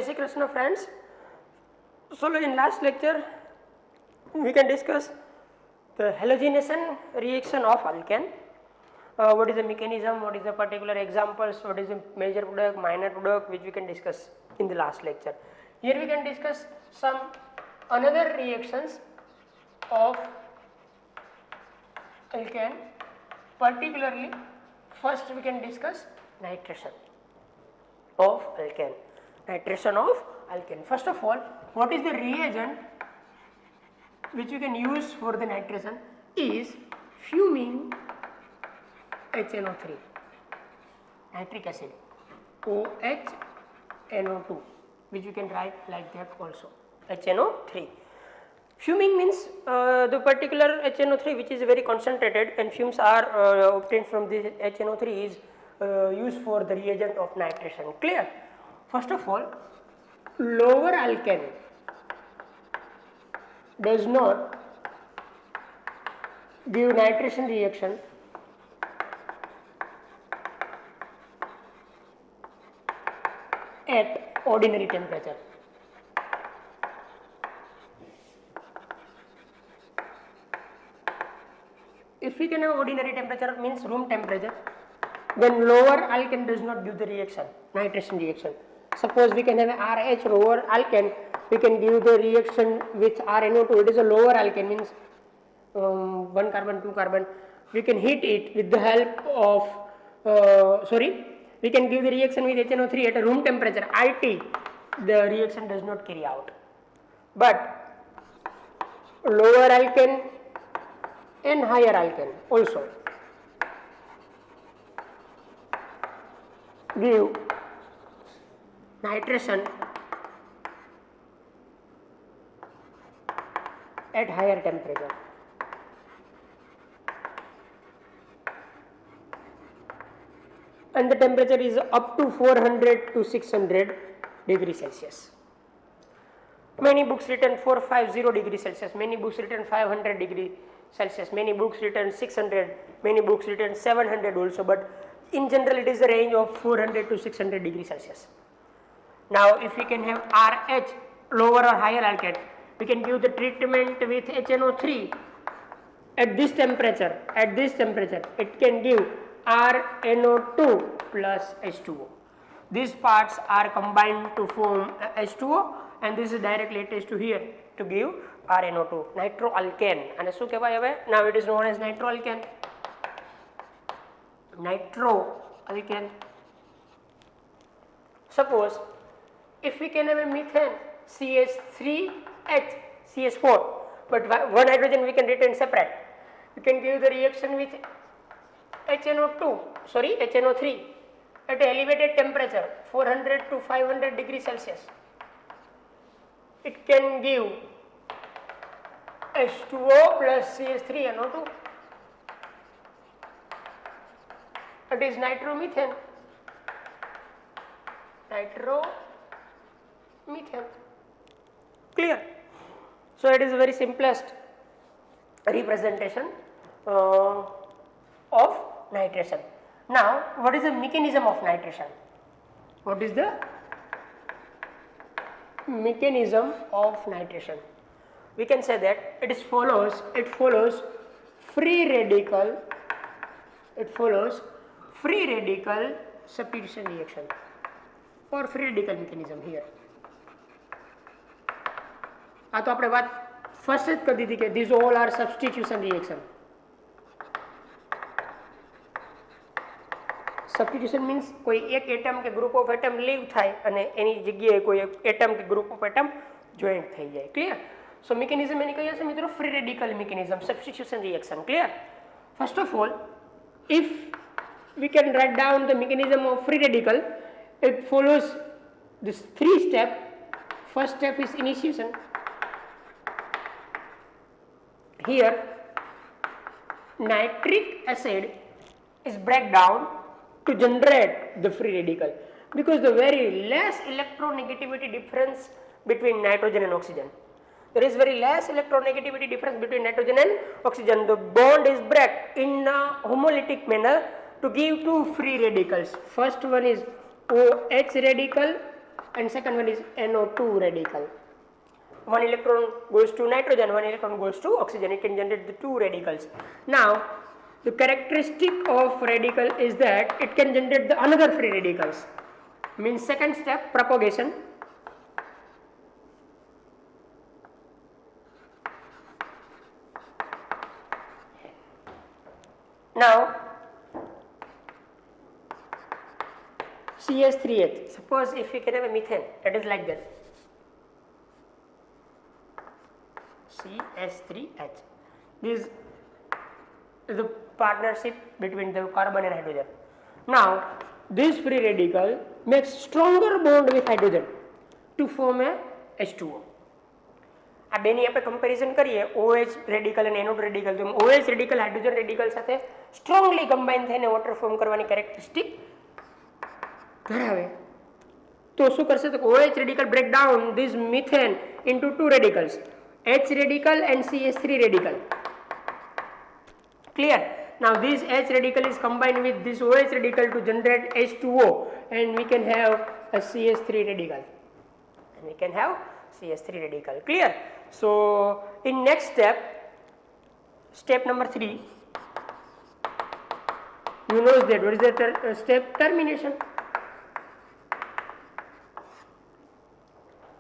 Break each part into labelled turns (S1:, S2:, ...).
S1: Shri Krishna friends. So in last lecture we can discuss the halogenation reaction of alkane. What is the mechanism, what is the particular examples, what is the major product, minor product, which we can discuss in the last lecture. Here we can discuss some another reactions of alkane, particularly first we can discuss nitration of alkane. Nitration of alkane. First of all, what is the reagent which you can use for the nitration is fuming HNO3, nitric acid, OHNO2, which you can write like that also, HNO3. Fuming means the particular HNO3 which is very concentrated, and fumes are obtained from this HNO3 is used for the reagent of nitration. Clear? First of all, lower alkane does not give nitration reaction at ordinary temperature. If we can have ordinary temperature, means room temperature, then lower alkane does not give the reaction, nitration reaction. Suppose we can have RH lower alkane, we can give the reaction with RNO2. It is a lower alkane, means 1 carbon, 2 carbon. We can heat it with the help of we can give the reaction with HNO3 at a room temperature IT. The reaction does not carry out. But lower alkane and higher alkane also give nitration at higher temperature. And the temperature is up to 400 to 600 degrees Celsius. Many books written 450 degrees Celsius, many books written 500 degrees Celsius, many books written 600, many books written 700 also, but in general it is the range of 400 to 600 degrees Celsius. Now if we can have RH lower or higher alkane, we can give the treatment with HNO3 at this temperature, it can give RNO2 plus H2O. These parts are combined to form H2O, and this is directly attached to here to give RNO2, nitroalkane. And શું કહેવાય હવે? Now it is known as nitroalkane. Nitroalkane. Suppose if we can have a methane CH3H CH4, but one hydrogen we can retain separate, we can give the reaction with HNO3 at elevated temperature 400 to 500 degrees Celsius. It can give H2O plus CH3NO2. It is nitromethane. Clear? So it is the very simplest representation of nitration. Now, what is the mechanism of nitration? What is the mechanism of nitration? We can say that it follows free radical substitution reaction or free radical mechanism here. આ તો આપણે વાત first જ કરી દીધી કે these all are substitution reaction. Substitution means કોઈ એક એટમ કે ગ્રુપ ઓફ એટમ લીવ થાય અને એની જગ્યાએ કોઈ એટમ કે ગ્રુપ ઓફ એટમ જોઈન્ટ થઈ જાય. ક્લિયર? સો મિકેનિઝમ એની કહીએ છે મિત્રો free radical mechanism, substitution reaction. Clear? First of all, if we can write down the mechanism of free radical, it follows this 3 step. First step is initiation. Here nitric acid is break down to generate the free radical, because the very less electronegativity difference between nitrogen and oxygen. There is very less electronegativity difference between nitrogen and oxygen. The bond is break in a homolytic manner to give two free radicals. First one is OH radical and second one is NO2 radical. One electron goes to nitrogen, one electron goes to oxygen. It can generate the two radicals. Now, the characteristic of radical is that it can generate the another free radicals. Means second step, propagation. Now, CH3H. Suppose if we can have a methane, that is like that. CH3H. This is the partnership between the carbon and hydrogen. Now, this free radical makes stronger bond with hydrogen to form a H2O. આ બેની આપણે comparison કરીએ OH radical અને NO2 radical, તો OH radical hydrogen radical સાથે strongly combine થઈને water form કરવાની characteristic ધરાવે. તો શું કરશે તો OH radical break down this methane into two radicals, H radical and CH3 radical. Clear? Now this H radical is combined with this OH radical to generate H2O, and we can have a CH3 radical. And we can have CH3 radical. Clear? So in next step, step number 3, you know that what is the step? Termination.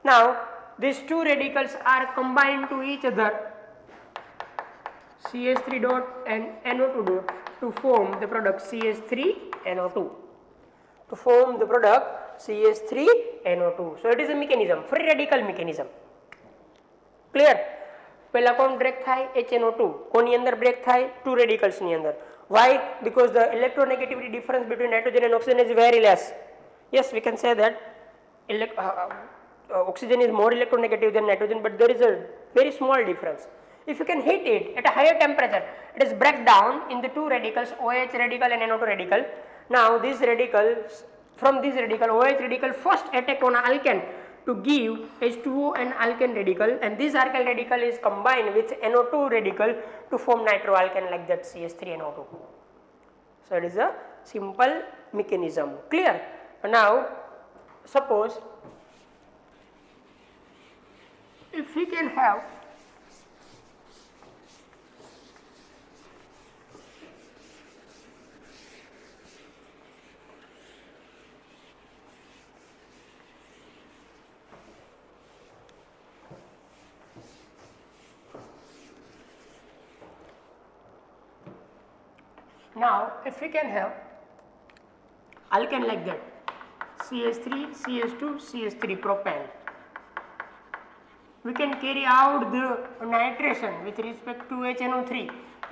S1: Now these two radicals are combined to each other, CH3 dot and NO2 dot, to form the product CH3NO2. To form the product CH3NO2. So it is a mechanism, free radical mechanism. Clear? પહેલા કોણ break થાય? HNO2. કોની અંદર break થાય? two radicals ની અંદર. Why? Because the electronegativity difference between nitrogen and oxygen is very less. Yes, we can say that oxygen is more electronegative than nitrogen, but there is a very small difference. If you can heat it at a higher temperature, it is break down in the two radicals, OH radical and NO2 radical. Now these radicals, from this radical, OH radical first attack on alkane to give H2O and alkane radical, and this alkyl radical is combined with NO2 radical to form nitroalkane like that CH3NO2. So it is a simple mechanism. Clear? Now suppose if we can have now if we can have alkane like that CH3, CH2, CH3 propane, we can carry out the nitration with respect to HNO3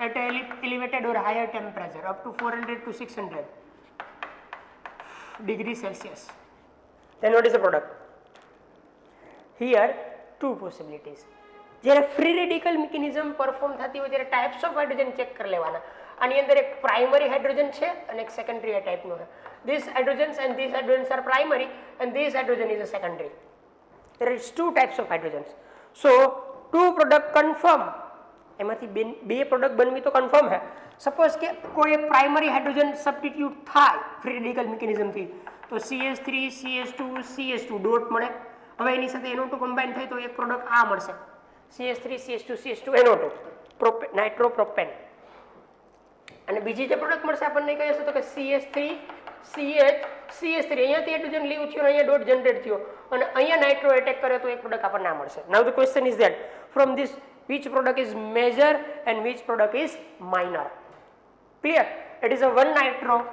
S1: at an elevated or higher temperature up to 400 to 600 degrees Celsius. Then what is the product? Here two possibilities. જ્યારે free radical mechanism perform થતી હોય ત્યારે types of hydrogen check કરી લેવાના. આની અંદર એક primary hydrogen છે અને એક secondary type નો છે. These hydrogens and these hydrogens are primary and this hydrogen is a secondary. There is two types of hydrogens. So two product confirm. એમાંથી બે પ્રોડક્ટ બનવી તો કન્ફર્મ છે. સપોઝ કે કોઈ પ્રાઇમરી હાઇડ્રોજન સબસ્ટિટ્યુટ થાય free radical મિકેનિઝમથી તો CH3 CH2 CH2 dot મળે. હવે એની સાથે NO2 કમ્બાઈન થાય તો એક પ્રોડક્ટ આ મળશે CH3 CH2 CH2 NO2 નાઇટ્રોપ્રોપેન. અને બીજી જે પ્રોડક્ટ મળશે આપણને કહે છે તો કે CH3 CH CH3 અહીંયાથી હાઇડ્રોજન લીવ થયો અહીંયા ડોટ જનરેટ થયો અને અહીંયા નાઇટ્રો એટેક કરે તો એક પ્રોડક્ટ આપણને આ મળશે. નાઉ the question is that from this which product is major and which product is minor? Clear? It is a 1 nitropropane,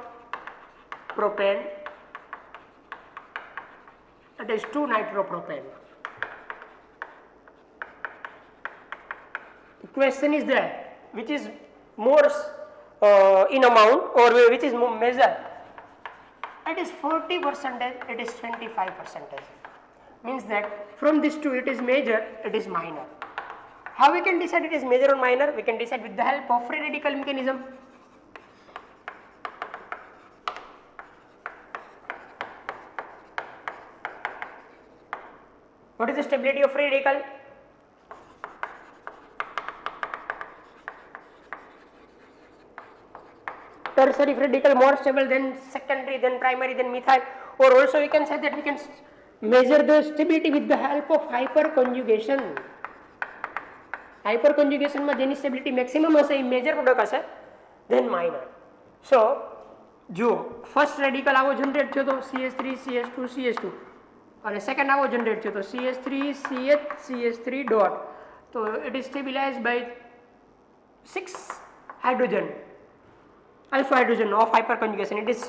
S1: it is 2 nitropropane. The question is that which is more in amount or which is more major? It is 40%, it is 25%. Means that from these two it is major, it is minor. How we can decide it is major or minor? We can decide with the help of free radical mechanism. What is the stability of free radical? Tertiary free radical more stable than secondary, then primary, then methyl, or also we can say that we can measure the stability with the help of hyperconjugation. Hyperconjugation માં જેની stability maximum હશે એ major product હશે, then minor. So જો first radical આવો generate થયો તો CH3 CH2 CH2 અને second આવો generate થયો તો CH3 CH CH3 dot, so it is stabilized by 6 hydrogen, alpha hydrogen of hyperconjugation. It is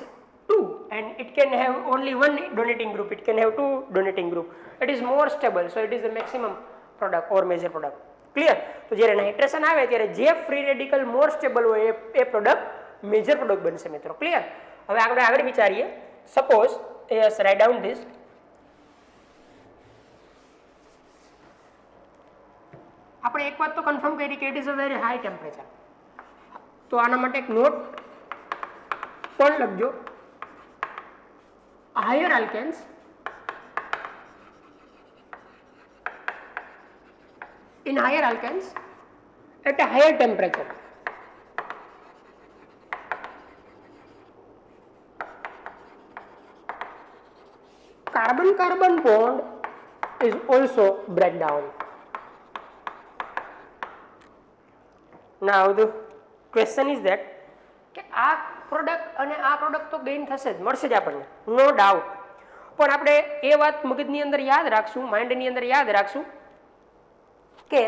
S1: 2 and it can have only one donating group, it can have 2 donating group. It is more stable, so it is the maximum product or major product. Clear? તો જ્યારે nitration આવે ત્યારે જે free radical more stable હોય એ product major product બનશે મિત્રો. Clear? હવે આપણે આગળ વિચારીએ. Suppose yes write down this. આપણે એક વાત તો કન્ફર્મ કરી કે it is a very high temperature, તો આના માટે એક નોટ પણ લખજો. Higher alkanes in higher alkanes at a higher temperature carbon carbon bond is also break down. Now the question is that કે આ પ્રોડક્ટ અને આ પ્રોડક્ટ તો ગેઇન થશે જ, મળશે જ આપણને, નો ડાઉટ. પણ આપણે એ વાત મગજની અંદર યાદ રાખશું, માઇન્ડની અંદર યાદ રાખશું કે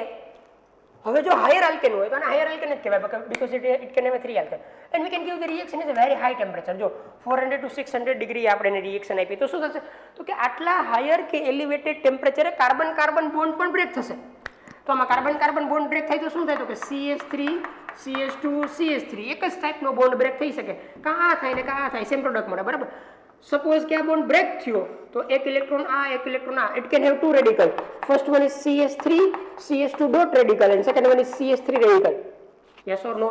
S1: હવે જો હાયર આલ્કેન હોય તો આને હાયર આલ્કેન જ કહેવાય, because it can have a 3 alkane and we can give the reaction is a very high temperature. જો 400 to 600 ડિગ્રી આપણે રિએક્શન આપી તો શું થશે, તો કે આટલા હાયર કે એલિવેટેડ ટેમ્પરેચરે કાર્બન કાર્બન બોન્ડ પણ બ્રેક થશે. તો આમાં કાર્બન કાર્બન બોન્ડ બ્રેક થાય તો શું થાય, તો કે CH3 CH2 CH3 એક જ ટાઈપનો બોન્ડ બ્રેક થઈ શકે, કાં આ થાય ને કાં આ થાય, સેમ પ્રોડક્ટ મળે. બરાબર? સપોઝ કે આ બોન્ડ બ્રેક થયો તો એક ઇલેક્ટ્રોન આ એક ઇલેક્ટ્રોન આ, it can have 2 radical. First one is CH3 CH2 dot radical and second one is CH3 radical. Yes or no?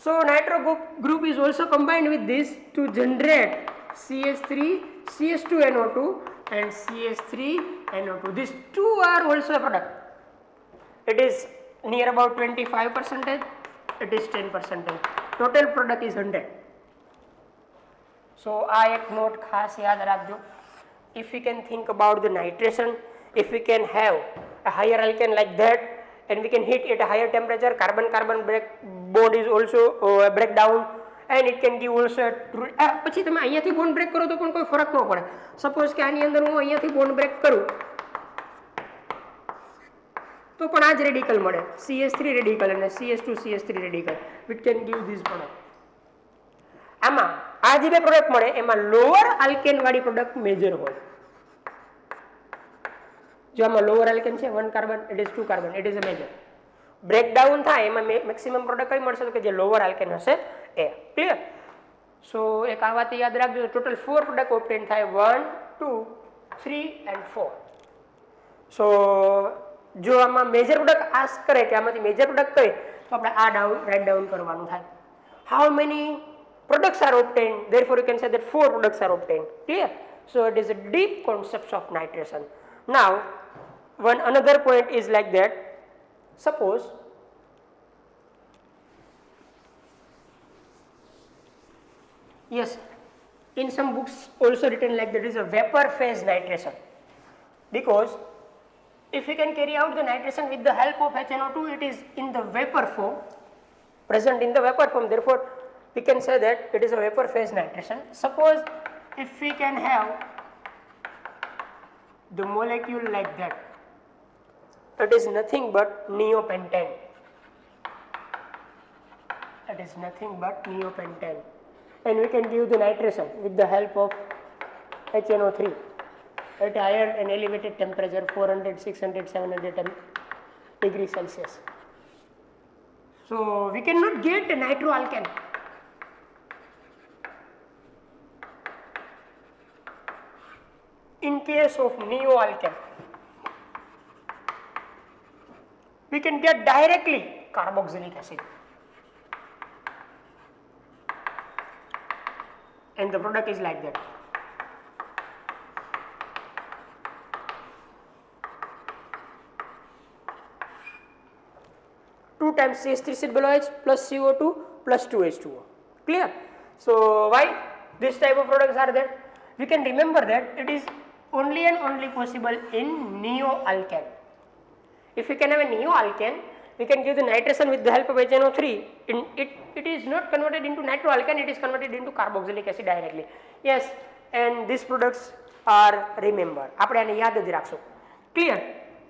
S1: So nitro group is also combined with this to generate CH3 CH2NO2 and CH3NO2. These two are also a product. It is near about 25%, it is 10%. Total product is 100. So આ એક not ખાસ યાદ રાખજો. If we can think about the nitration, if we can have a higher alkane like that and we can heat at a higher temperature, carbon carbon bond is also break down and it can give also પછી તમે અહીંયાથી bond break કરો તો પણ કોઈ ફરક ન પડે. સપોઝ કે આની અંદર હું અહીંયાથી બોન્ડ બ્રેક કરું તો પણ આ જ રેડિકલ મળે, CH3 રેડિકલ અને CH2 CH3 radical, which can give this product. આમાં આ જે બે પ્રોડક્ટ મળે એમાં લોઅર આલ્કેન વાળી પ્રોડક્ટ મેજર હોય. જો આમાં લોઅર આલ્કેન છે 1 carbon, it is 2 carbon, it is a major. Breakdown થાય એમાં મેક્સિમમ પ્રોડક્ટ કઈ મળશે, તો કે જે લોઅર આલ્કેન હશે એ. ક્લિયર? સો એક આ વાત યાદ રાખજો. ટોટલ 4 પ્રોડક્ટ ઓબ્ટેન થાય, 1 2 3 and 4. સો જો આમાં મેજર પ્રોડક્ટ આસ્ક કરે કે આમાંથી મેજર પ્રોડક્ટ કઈ, તો આપણે આ રાઇટ ડાઉન કરવાનું થાય. How many products are obtained, therefore you can say that 4 products are obtained. Clear? So it is a deep concept of nitration. Now another point is like that. Suppose yes, in some books also written like that is a vapor phase nitration, because if we can carry out the nitration with the help of HNO2, it is in the vapor form, present in the vapor form, therefore we can say that it is a vapor phase nitration. Suppose if we can have the molecule like that, it is nothing but neopentane. It is nothing but neopentane, and we can give the nitration with the help of HNO3 at higher and elevated temperature 400, 600, 700 degrees Celsius. So we cannot get a nitroalkane. In case of neoalkane, we can get directly carboxylic acid, and the product is like that. Two times CH3 COOH plus CO2 plus 2H2O. Clear? So why? This type of products are there. We can remember that it is only and only possible in neo-alkane. If we can have a neo-alkane, we can give the nitration with the help of HNO3. It is not converted into nitroalkane, it is converted into carboxylic acid directly. Yes, and these products are remember. આપણે આને યાદ જ રાખશું. Clear?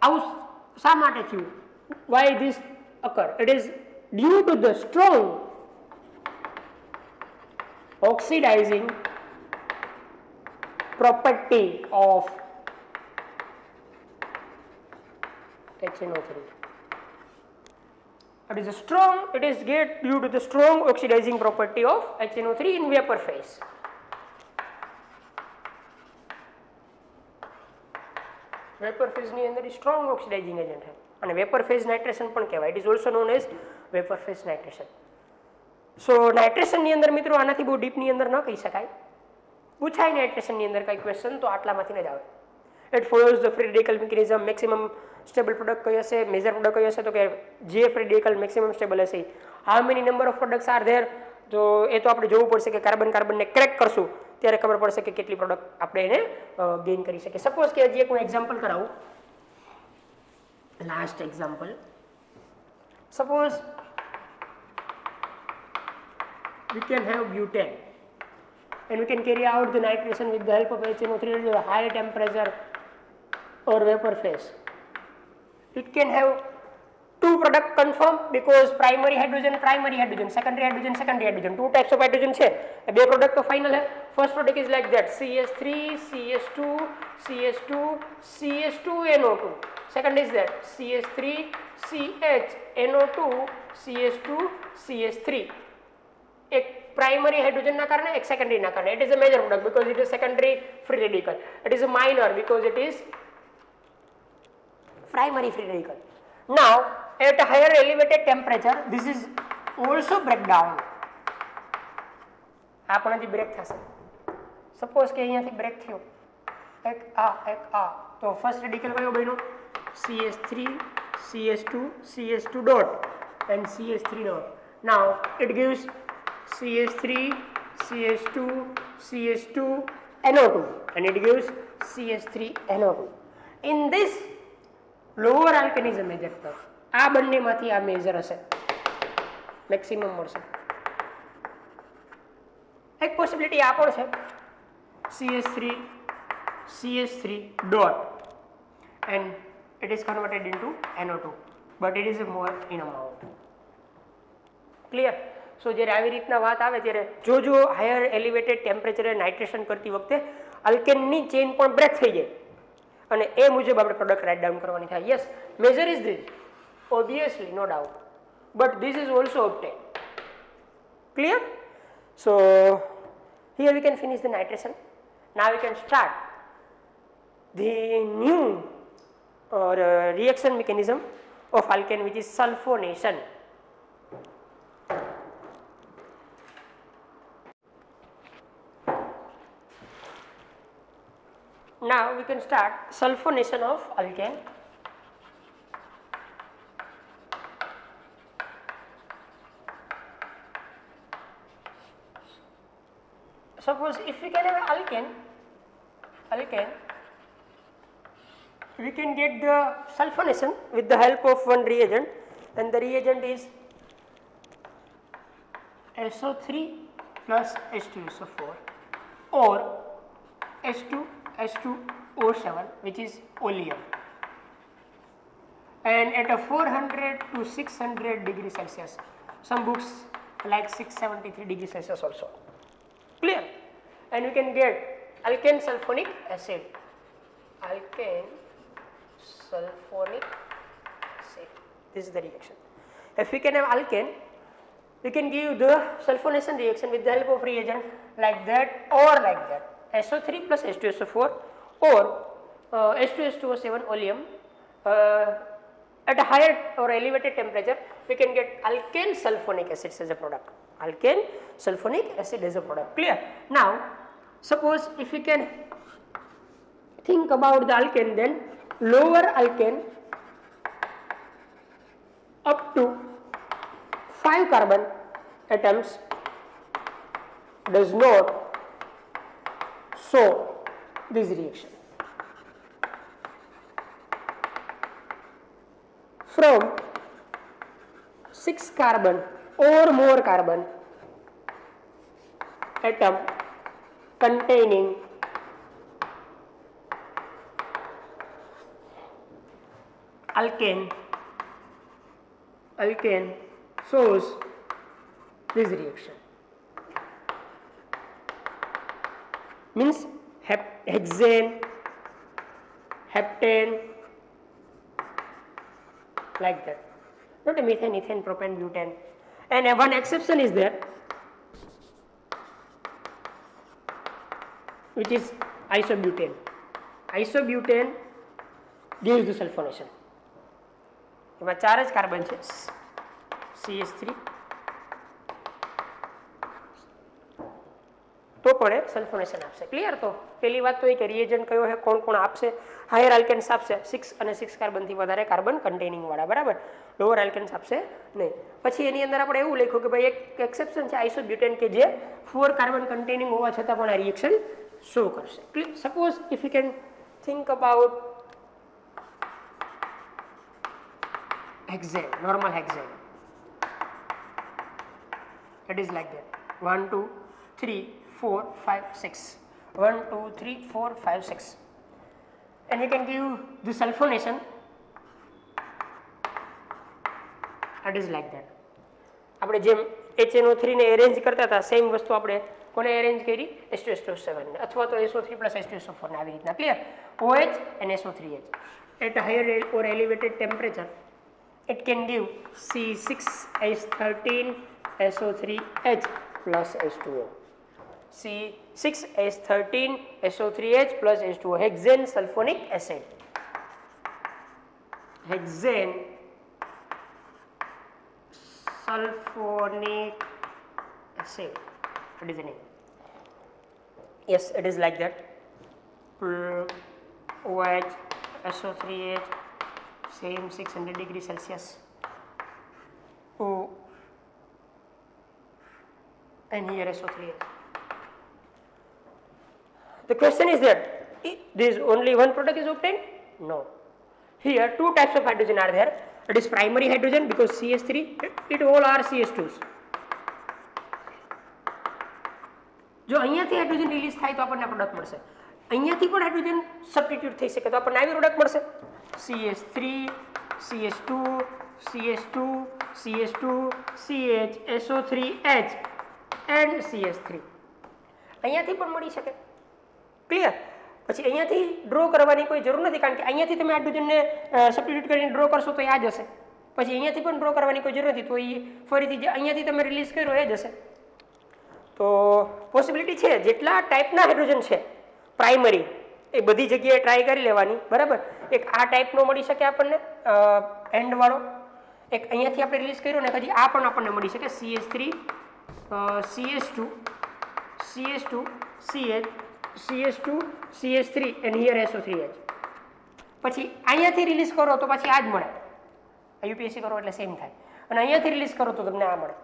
S1: આવું શા માટે થયું? Why this occur? It is due to the strong oxidizing property of HNO3. It is get due to the strong oxidizing property of HNO3 in vapor phase. Vapor phase ની અંદર strong oxidizing agent है અને vapor phase nitration પણ કહેવાય. It is also known as vapor phase nitration. So nitration ની અંદર મિત્રો આનાથી બહુ ડીપ ની અંદર ન કહી શકાય. પૂછાય nitration ની અંદર કઈ ક્વેશ્ચન તો આટલામાંથી ન જ આવે. It follows the free radical mechanism. Maximum stable product કયો હશે, મેજર પ્રોડક્ટ કયો હશે, તો કે જે free radical maximum stable હશે. How many number of products are there? તો એ તો આપણે જોવું પડશે કે કાર્બન ને ક્રેક કરશું ત્યારે ખબર પડશે કે કેટલી પ્રોડક્ટ આપણે એને ગેઇન કરી શકીએ. સપોઝ કે હજી એક હું એક્ઝામ્પલ કરાવું. Last example. Suppose we can have butane and we can carry out the nitration with the help of HNO3 at a high temperature or vapor phase. It can have two product confirmed because primary hydrogen, secondary hydrogen, two types of hydrogen છે. બે product તો final है. First product is like that, CH3 CH2 CH2 CH2NO2. Second is that CH3 CHNO2 CH2 CH3. एक primary hydrogen ના કારણે, એક secondary ના કારણે. It is a major product because it is secondary free radical. It is a minor because it is primary free radical. Now at a higher elevated temperature this is also break down. આપણાથી break થશે. Suppose કે અહીંયાથી break થયો, એક આ તો first radical કયો બન્યો? CH3 CH2 CH2 dot and CH3 dot. Now it gives CH3 CH2 CH2 NO2 and it gives CH3 NO2. In this lower alkanism major તરફ આ બંનેમાંથી આ મેજર હશે, મેક્સિમમ મળશે. એક પોસિબિલિટી આ પણ છે, CH3 dot and it is converted into NO2 but it is more in amount. Clear? So જ્યારે આવી રીતના વાત આવે ત્યારે જો હાયર એલિવેટેડ ટેમ્પરેચરે નાઇટ્રેશન કરતી વખતે અલ્કેનની ચેઇન પણ બ્રેક થઈ જાય અને એ મુજબ આપણે પ્રોડક્ટ રાઇટ ડાઉન કરવાની થાય. Yes, major is this obviously, no doubt, but this is also obtained. Clear? So here we can finish the nitration. Now we can start the new reaction mechanism of alkane, which is sulfonation. Now we can start sulfonation of alkane. Suppose if we can have alkane, we can get the sulfonation with the help of one reagent, and the reagent is SO3 plus H2SO4 or H2SO7, which is oleum, and at a 400 to 600 degrees Celsius. Some books like 673 degrees Celsius also. Clear? And we can get alkane sulfonic acid. Alkane sulfonic acid. This is the reaction. If we can have alkane, we can give the sulfonation reaction with the help of reagent like that or like that. SO3 plus H2SO4 or H2S2O7 oleum. At a higher or elevated temperature, we can get alkane sulfonic acid as a product. Alkane sulfonic acid as a product. Clear? Now, suppose if we can think about the alkane, then lower alkane up to 5 carbon atoms does not So this reaction from 6 carbon or more carbon atom containing alkane shows this reaction. Means hexane, heptane, like that. Not a methane, ethane, propane, butane. And one exception is there, which is isobutane. Isobutane gives the sulfonation. એમાં 4 જ carbon છે, CH3, તો પણ એ સલ્ફોનેશન આપશે. Clear? તો પહેલી વાત તો એ કે રિએજન્ટ કયો છે, કોણ કોણ આપશે. હાયર આલ્કેન્સ આપશે 6 અને 6 કાર્બનથી વધારે કાર્બન કન્ટેનિંગ વાળા, બરાબર. લોઅર આલ્કેન્સ આપશે નહીં. પછી એની અંદર આપણે એવું લખ્યું કે ભાઈ એક એક્સેપ્શન છે આઇસોબ્યુટેન કે જે 4 કાર્બન કન્ટેનિંગ હોવા છતાં પણ આ રિએક્શન શો કરશે. Suppose if you can think about hexane, normal hexane, it is like that. 1 2 3 4 5 6, 1 2 3 4 5 6, and we can give the sulfonation, it is like that. આપણે જેમ HNO3 ને અરેન્જ કરતા હતા સેમ વસ્તુ આપણે કોને અરેન્જ કરી, H2SO7 ને, અથવા તો SO3 + H2SO4 ને, આવી રીતના. Clear? OH and SO3H at a higher or elevated temperature it can give C6H13SO3H plus H2O. C6H13SO3H plus H2O, hexane sulfonic acid. Hexane sulfonic acid, what is the name? Yes, it is like that. OH, SO3H, same 600 degrees Celsius. Oh, and here SO3H. The question is that this only one product is obtained? No. Here two types of hydrogen are there. It is primary hydrogen because CH3, it all are CH2s. જો અહીંયાથી hydrogen release થાય તો આપણને product મળશે. અહીંયાથી પણ hydrogen substitute થઈ શકે તો આપણને આવી પ્રોડક્ટ મળશે. CH3, CH2, CH2, CH2, CH, SO3H and CH3. અહીંયાથી પણ મળી શકે. ક્લિયર? પછી અહીંયાથી ડ્રો કરવાની કોઈ જરૂર નથી કારણ કે અહીંયાથી તમે હાઇડ્રોજનને સબસ્ટિટ્યુટ કરીને ડ્રો કરશો તો આ જ હશે. પછી અહીંયાથી પણ ડ્રો કરવાની કોઈ જરૂર નથી તો એ ફરીથી જે અહીંયાથી તમે રિલીઝ કર્યો એ જ હશે. તો પોસિબિલિટી છે જેટલા ટાઈપના હાઇડ્રોજન છે પ્રાઇમરી એ બધી જગ્યાએ ટ્રાય કરી લેવાની, બરાબર. એક આ ટાઈપનો મળી શકે આપણને એન્ડવાળો, એક અહીંયાથી આપણે રિલીઝ કર્યો ને હજી આ પણ આપણને મળી શકે CH3, CH2, CH2, CH, CH2, CH3 and here SO3H. પછી અહીંયાથી રિલીઝ કરો તો પછી આ જ મળે. UPSC કરો એટલે સેમ થાય અને અહીંયાથી રિલીઝ કરો તો તમને આ મળે.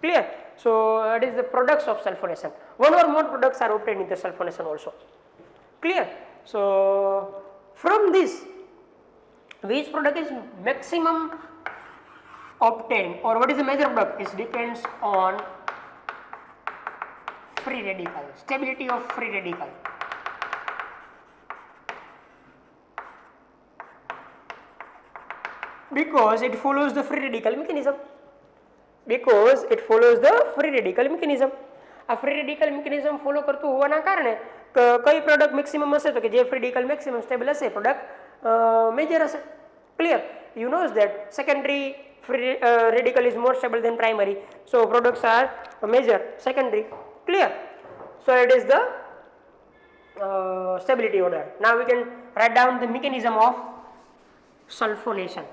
S1: Clear? So it is the products of sulfonation. One or more products are obtained in the sulfonation also. Clear? So from this, which product is maximum obtained or what is the major product? It depends on free radical, stability of free radical. Because it follows the free radical mechanism. Because it follows the free radical mechanism. આ free radical mechanism follow કરતું હોવાના કારણે કઈ product maximum હશે તો કે જે free radical maximum stable હશે પ્રોડક્ટ મેજર હશે. Clear? You knows that secondary free radical is more stable than primary, so products are major secondary. Clear? So it is the stability order. Now we can write down the mechanism of sulfonation.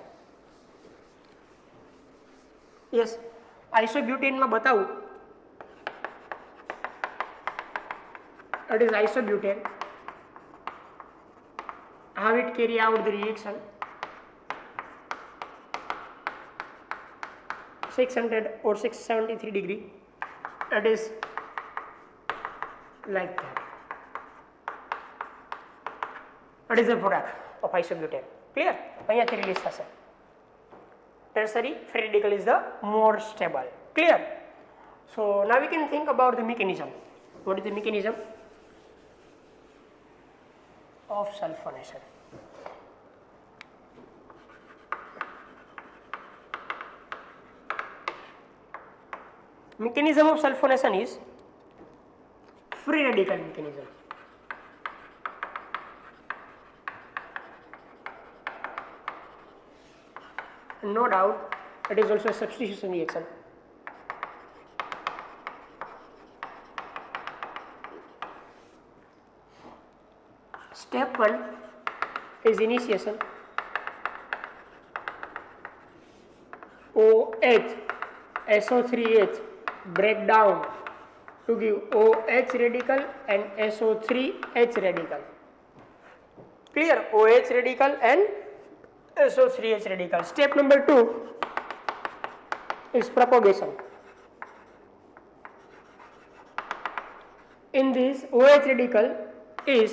S1: Yes, isobutane માં બતાવું. That is isobutane. How it carry out the reaction? 600 or 673 degree. That is like that. What is the product of isobutane? Clear? અહીંયાથી release થશે. Tertiary free radical is the more stable. Clear? So now we can think about the mechanism. What is the mechanism of sulfonation? Mechanism of sulfonation is free radical mechanism. No doubt, it is also a substitution reaction. Step 1 is initiation. OH SO3H break down to give OH radical and SO3H radical. Clear? OH radical and SO3H radical. Step number 2 is propagation. In this, OH radical is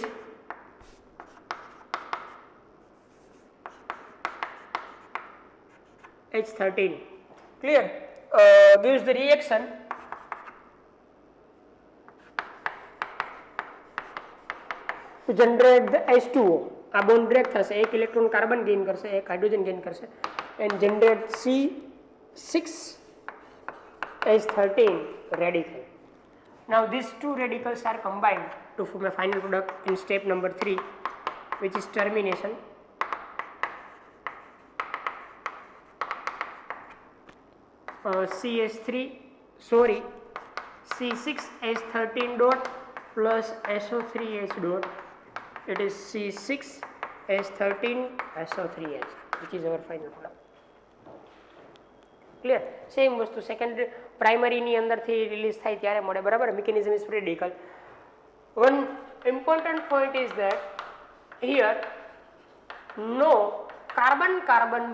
S1: H13. Clear? Gives the reaction to generate the H2O. આ bond break થશે, એક electron carbon gain કરશે, એક hydrogen gain કરશે and generate C6H13 radical. Now these two radicals are combined to form a final product in step number 3, which is termination. C6H13 dot plus SO3H dot, it is C6H13 SO3H, which is our final product. Clear? Same વસ્તુ secondary primary ની અંદરથી release થાય ત્યારે મળે, બરાબર. Mechanism is free radical. One important point is that here no carbon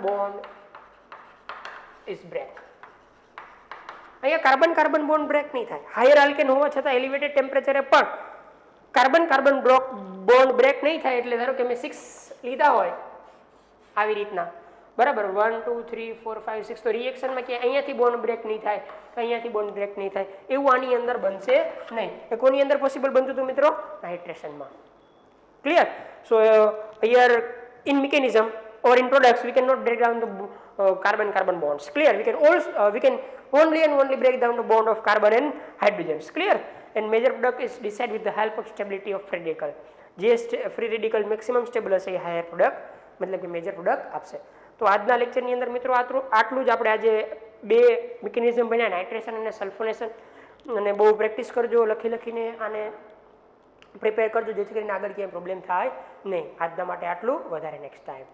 S1: bond is break. અહીંયા carbon bond break નહીં થાય. હાયર આલ્કેન હોવા છતાં એલિવેટેડ ટેમ્પરેચરે પણ કાર્બન બોન્ડ બ્રેક નહીં થાય. એટલે ધારો કે મેં 6 લીધા હોય આવી રીતના, બરાબર, 1 2 3 4 5 6, તો રિએક્શનમાં કે અહીંયાથી બોન્ડ બ્રેક નહીં થાય, અહીંયાથી બોન્ડ બ્રેક નહીં થાય, એવું આની અંદર બનશે નહીં. એ કોની અંદર પોસિબલ બનતું હતું મિત્રો? નાઇટ્રેશનમાં. Clear? So here in mechanism or in products we cannot break down the carbon bonds. Clear? We can only and only break down the bond of carbon and hydrogens. Clear? And major product is decided with the help of stability of free radical. જે free radical maximum stable હશે એ higher product મતલબ કે major product આપશે. તો આજના લેક્ચરની અંદર મિત્રો આટલું જ આપણે આજે બે મિકેનિઝમ બન્યા, નાઇટ્રેશન અને સલ્ફોનેશન, અને બહુ પ્રેક્ટિસ કરજો, લખીને આને પ્રિપેર કરજો જેથી કરીને આગળ ક્યાંય પ્રોબ્લેમ થાય નહીં. આજના માટે આટલું, વધારે નેક્સ્ટ ટાઈમ.